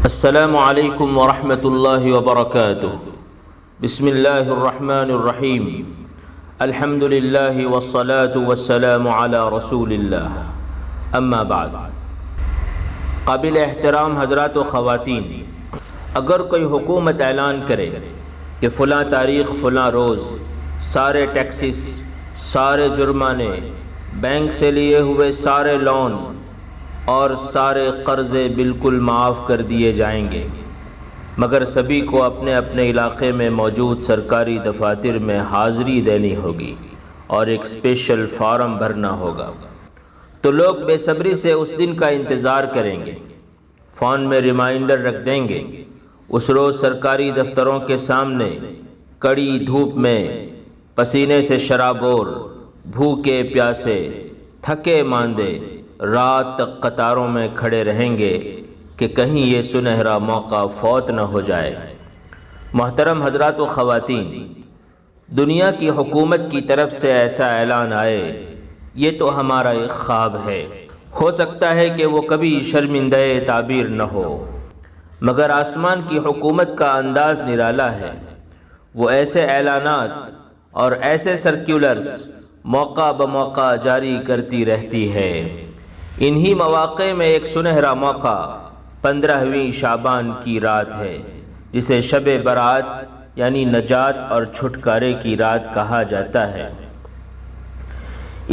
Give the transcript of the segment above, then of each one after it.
السلام علیکم ورحمۃ اللہ وبرکاتہ۔ بسم اللہ الرحمن الرحیم۔ الحمد للہ والصلاة والسلام علی رسول اللہ، اما بعد۔ قابل احترام حضرات و خواتین، اگر کوئی حکومت اعلان کرے کہ فلاں تاریخ فلاں روز سارے ٹیکسز، سارے جرمانے، بینک سے لیے ہوئے سارے لون اور سارے قرضے بالکل معاف کر دیے جائیں گے، مگر سبھی کو اپنے اپنے علاقے میں موجود سرکاری دفاتر میں حاضری دینی ہوگی اور ایک اسپیشل فارم بھرنا ہوگا، تو لوگ بے صبری سے اس دن کا انتظار کریں گے، فون میں ریمائنڈر رکھ دیں گے۔ اس روز سرکاری دفتروں کے سامنے کڑی دھوپ میں پسینے سے شرابور، بھوکے پیاسے، تھکے ماندے رات تک قطاروں میں کھڑے رہیں گے کہ کہیں یہ سنہرا موقع فوت نہ ہو جائے۔ محترم حضرات و خواتین، دنیا کی حکومت کی طرف سے ایسا اعلان آئے، یہ تو ہمارا ایک خواب ہے، ہو سکتا ہے کہ وہ کبھی شرمندہ تعبیر نہ ہو، مگر آسمان کی حکومت کا انداز نرالا ہے۔ وہ ایسے اعلانات اور ایسے سرکولرز موقع بموقع جاری کرتی رہتی ہے۔ انہی مواقع میں ایک سنہرا موقع 15ویں شعبان کی رات ہے، جسے شب برات یعنی نجات اور چھٹکارے کی رات کہا جاتا ہے۔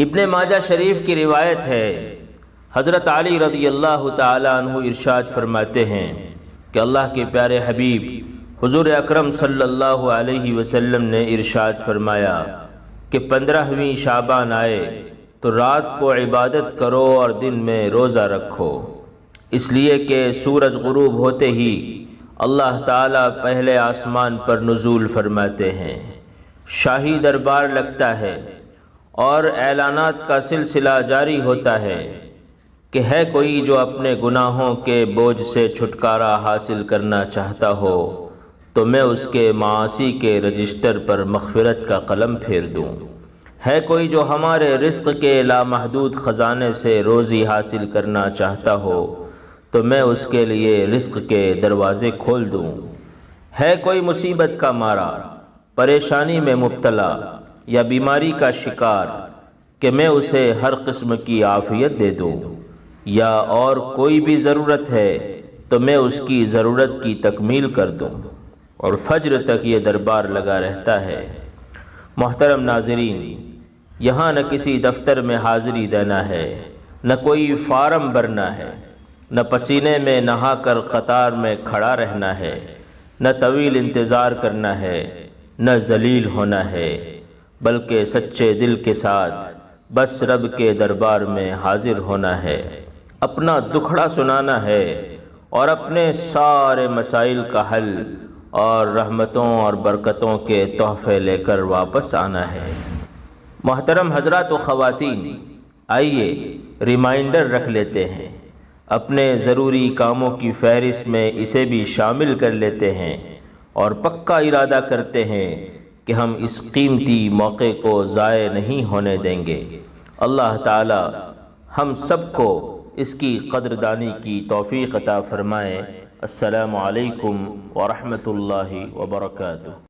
ابن ماجہ شریف کی روایت ہے، حضرت علی رضی اللہ تعالی عنہ ارشاد فرماتے ہیں کہ اللہ کے پیارے حبیب حضور اکرم صلی اللہ علیہ وسلم نے ارشاد فرمایا کہ 15ویں شعبان آئے تو رات کو عبادت کرو اور دن میں روزہ رکھو، اس لیے کہ سورج غروب ہوتے ہی اللہ تعالیٰ پہلے آسمان پر نزول فرماتے ہیں، شاہی دربار لگتا ہے اور اعلانات کا سلسلہ جاری ہوتا ہے کہ ہے کوئی جو اپنے گناہوں کے بوجھ سے چھٹکارا حاصل کرنا چاہتا ہو تو میں اس کے معاصی کے رجسٹر پر مغفرت کا قلم پھیر دوں۔ ہے کوئی جو ہمارے رزق کے لامحدود خزانے سے روزی حاصل کرنا چاہتا ہو تو میں اس کے لیے رزق کے دروازے کھول دوں۔ ہے کوئی مصیبت کا مارا، پریشانی میں مبتلا یا بیماری کا شکار کہ میں اسے ہر قسم کی عافیت دے دوں، یا اور کوئی بھی ضرورت ہے تو میں اس کی ضرورت کی تکمیل کر دوں، اور فجر تک یہ دربار لگا رہتا ہے۔ محترم ناظرین، یہاں نہ کسی دفتر میں حاضری دینا ہے، نہ کوئی فارم بھرنا ہے، نہ پسینے میں نہا کر قطار میں کھڑا رہنا ہے، نہ طویل انتظار کرنا ہے، نہ ذلیل ہونا ہے، بلکہ سچے دل کے ساتھ بس رب کے دربار میں حاضر ہونا ہے، اپنا دکھڑا سنانا ہے اور اپنے سارے مسائل کا حل اور رحمتوں اور برکتوں کے تحفے لے کر واپس آنا ہے۔ محترم حضرات و خواتین، آئیے ریمائنڈر رکھ لیتے ہیں، اپنے ضروری کاموں کی فہرست میں اسے بھی شامل کر لیتے ہیں اور پکا ارادہ کرتے ہیں کہ ہم اس قیمتی موقع کو ضائع نہیں ہونے دیں گے۔ اللہ تعالی ہم سب کو اس کی قدردانی کی توفیق عطا فرمائے۔ السلام علیکم ورحمۃ اللہ وبرکاتہ۔